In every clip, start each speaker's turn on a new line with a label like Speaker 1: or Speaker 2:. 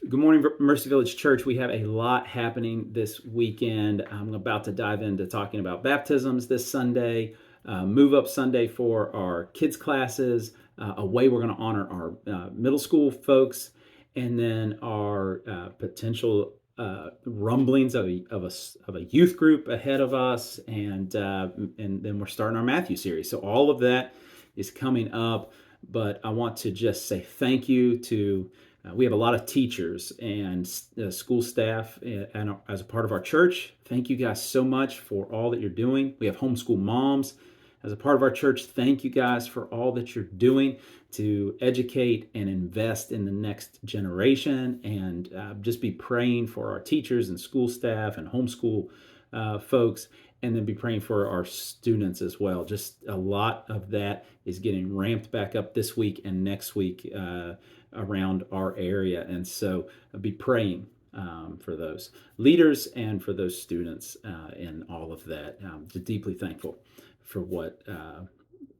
Speaker 1: Good morning, Mercy Village Church. We have a lot happening this weekend. I'm about to dive into talking about baptisms this Sunday, Move Up Sunday for our kids' classes, a way we're going to honor our middle school folks, and then our potential rumblings of a youth group ahead of us, and then we're starting our Matthew series. So all of that is coming up, but I want to just say thank you to we have a lot of teachers and school staff and as a part of our church. Thank you guys so much for all that you're doing. We have homeschool moms as a part of our church. Thank you guys for all that you're doing to educate and invest in the next generation, and just be praying for our teachers and school staff and homeschool folks, and then be praying for our students as well. Just a lot of that is getting ramped back up this week and next week around our area. And so be praying for those leaders and for those students and all of that. Just deeply thankful for what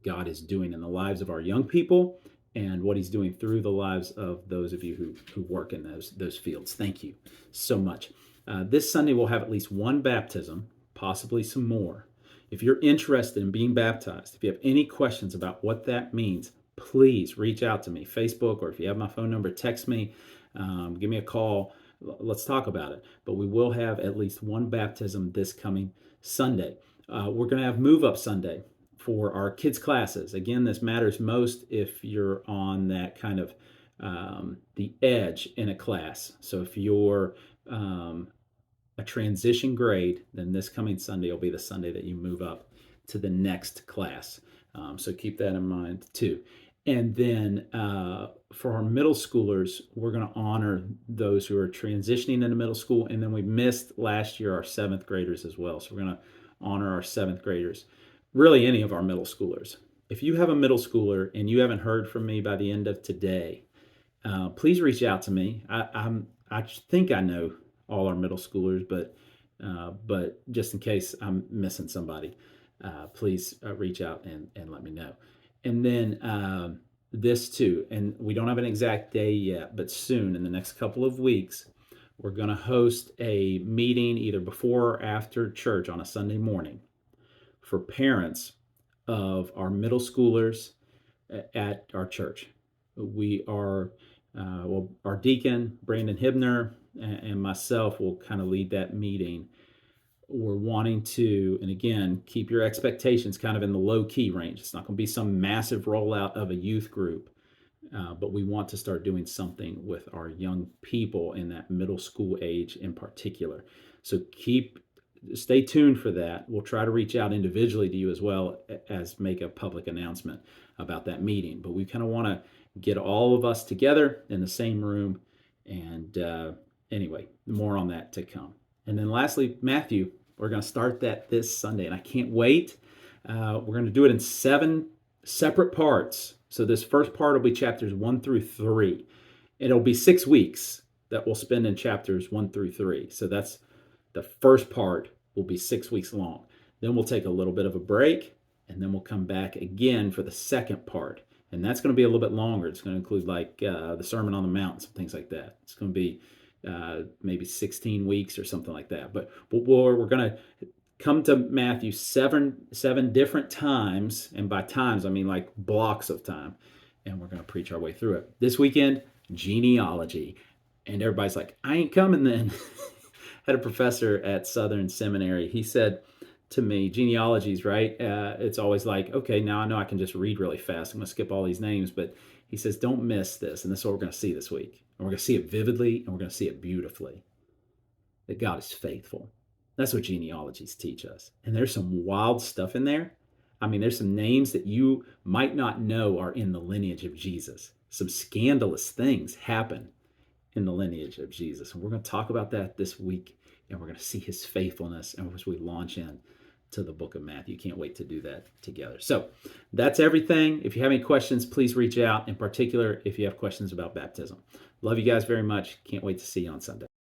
Speaker 1: God is doing in the lives of our young people and what he's doing through the lives of those of you who work in those fields. Thank you so much. This Sunday we'll have at least one baptism, possibly some more. If you're interested in being baptized, if you have any questions about what that means, please reach out to me, Facebook, or if you have my phone number, text me, give me a call. Let's talk about it. But we will have at least one baptism this coming Sunday. We're going to have Move Up Sunday for our kids' classes. Again, this matters most if you're on that kind of the edge in a class. So if you're a transition grade, then this coming Sunday will be the Sunday that you move up to the next class. So keep that in mind too. And then for our middle schoolers, we're going to honor those who are transitioning into middle school. And then we missed last year our 7th graders as well. So we're going to honor our 7th graders, really any of our middle schoolers. If you have a middle schooler and you haven't heard from me by the end of today, please reach out to me. I think I know all our middle schoolers, but just in case I'm missing somebody, please reach out and let me know. And then this too, and we don't have an exact day yet, but soon in the next couple of weeks, we're going to host a meeting either before or after church on a Sunday morning for parents of our middle schoolers at our church. We are, our deacon, Brandon Hibner, and myself will kind of lead that meeting. We're wanting to, and again, keep your expectations kind of in the low key range. It's not going to be some massive rollout of a youth group, but we want to start doing something with our young people in that middle school age in particular. So stay tuned for that. We'll try to reach out individually to you as well as make a public announcement about that meeting. But we kind of want to get all of us together in the same room. And anyway, more on that to come. And then lastly, Matthew, we're going to start that this Sunday, and I can't wait. We're going to do it in 7 separate parts. So this first part will be chapters 1 through 3. It'll be 6 weeks that we'll spend in chapters 1 through 3. So that's the first part will be 6 weeks long. Then we'll take a little bit of a break, and then we'll come back again for the second part. And that's going to be a little bit longer. It's going to include like the Sermon on the Mount, some things like that. It's going to be maybe 16 weeks or something like that. But we're going to come to Matthew seven different times. And by times, I mean like blocks of time. And we're going to preach our way through it. This weekend, genealogy. And everybody's like, I ain't coming then. Had a professor at Southern Seminary. He said to me, genealogies, right? It's always like, okay, now I know I can just read really fast. I'm going to skip all these names. But he says, don't miss this. And this is what we're going to see this week. And we're going to see it vividly, and we're going to see it beautifully. That God is faithful. That's what genealogies teach us. And there's some wild stuff in there. I mean, there's some names that you might not know are in the lineage of Jesus. Some scandalous things happen in the lineage of Jesus. And we're going to talk about that this week. And we're going to see his faithfulness as we launch in to the book of Matthew. Can't wait to do that together. So that's everything. If you have any questions, please reach out. In particular, if you have questions about baptism. Love you guys very much. Can't wait to see you on Sunday.